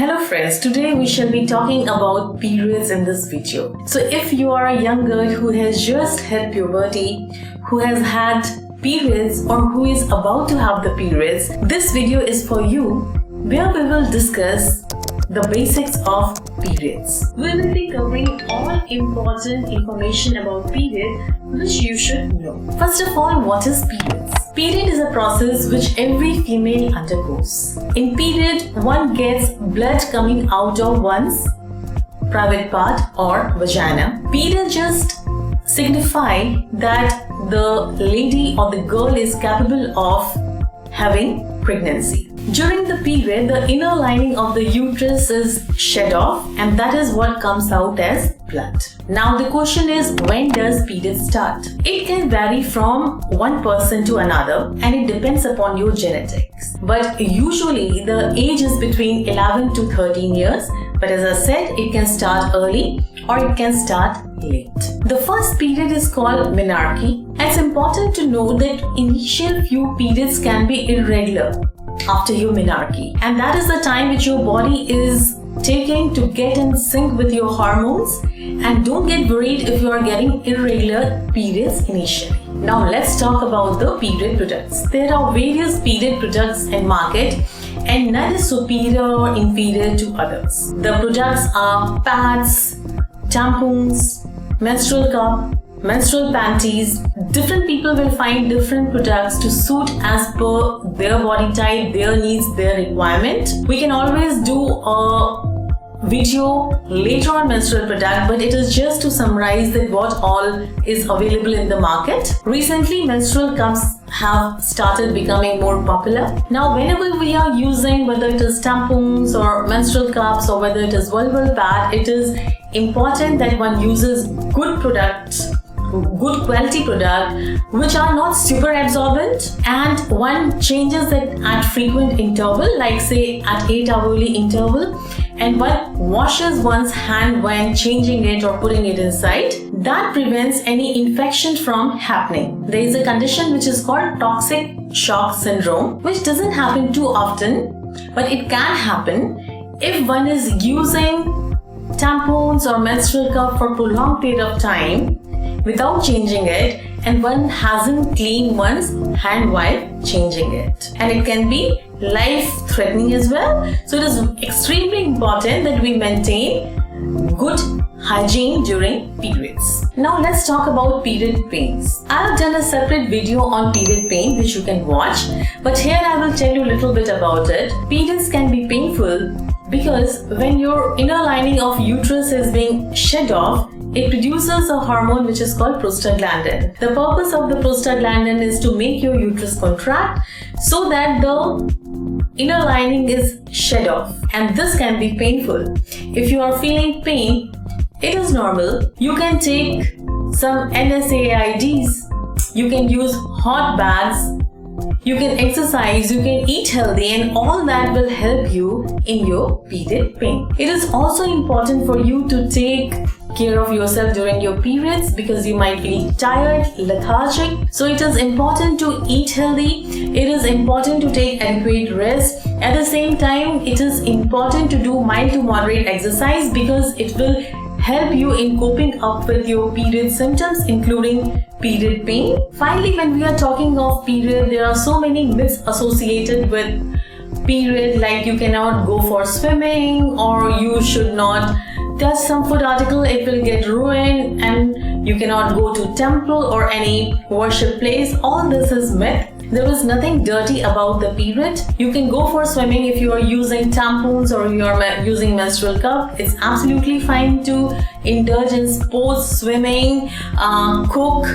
Hello friends, today we shall be talking about periods in this video. So if you are a young girl who has just hit puberty, who has had periods or who is about to have the periods, this video is for you where we will discuss the basics of periods. We will be covering all important information about period which you should know. First of all, what is periods? Period is a process which every female undergoes. In period, one gets blood coming out of one's private part or vagina. Period just signify that the lady or the girl is capable of having pregnancy. During the period, the inner lining of the uterus is shed off and that is what comes out as blood. Now the question is, when does period start? It can vary from one person to another and it depends upon your genetics. But usually the age is between 11 to 13 years. But as I said, it can start early or it can start late. The first period is called menarche. It's important to know that initial few periods can be irregular after your menarche, and that is the time which your body is taking to get in sync with your hormones. And don't get worried if you are getting irregular periods initially. Now let's talk about the period products. There are various period products in market and none is superior or inferior to others. The products are pads, tampons, menstrual cup, menstrual panties. Different people will find different products to suit as per their body type, their needs, their requirement. We can always do a video later on menstrual product, but it is just to summarize that what all is available in the market. Recently, menstrual cups have started becoming more popular. Now, whenever we are using, whether it is tampons or menstrual cups or whether it is vulval pad, it is important that one uses good products, good quality product which are not super absorbent, and one changes it at frequent interval, like say at 8-hourly interval, and one washes one's hand when changing it or putting it inside. That prevents any infection from happening. There is a condition which is called toxic shock syndrome, which doesn't happen too often, but it can happen if one is using tampons or menstrual cup for prolonged period of time without changing it, and one hasn't cleaned one's hand while changing it, and it can be life-threatening as well. So it is extremely important that we maintain good hygiene during periods. Now let's talk about period pains. I have done a separate video on period pain which you can watch, but here I will tell you a little bit about it. Periods can be painful because when your inner lining of uterus is being shed off, it produces a hormone which is called prostaglandin. The purpose of the prostaglandin is to make your uterus contract so that the inner lining is shed off, and this can be painful. If you are feeling pain, it is normal. You can take some NSAIDs, you can use hot baths, you can exercise, you can eat healthy, and all that will help you in your period pain. It is also important for you to take care of yourself during your periods because you might feel tired, lethargic. So it is important to eat healthy. It is important to take adequate rest. At the same time, it is important to do mild to moderate exercise because it will help you in coping up with your period symptoms, including period pain. Finally, when we are talking of period, there are so many myths associated with period, like you cannot go for swimming or you should not touch some food article, it will get ruined, and you cannot go to temple or any worship place. All this is myth. There is nothing dirty about the period. You can go for swimming if you are using tampons or you are using menstrual cup. It's absolutely fine to indulge in sports, swimming, cook,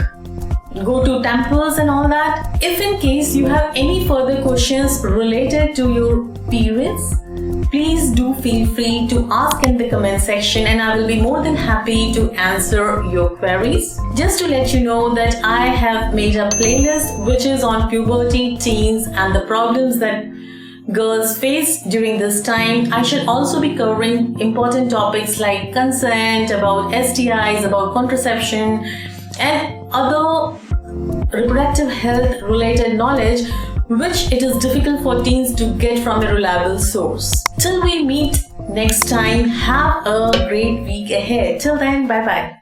go to temples and all that. If in case you have any further questions related to your periods, please do feel free to ask in the comment section and I will be more than happy to answer your queries. Just to let you know that I have made a playlist which is on puberty, teens and the problems that girls face during this time. I should also be covering important topics like consent, about STIs, about contraception and other reproductive health related knowledge which it is difficult for teens to get from a reliable source. Till we meet next time. Have a great week ahead. Till then, bye bye.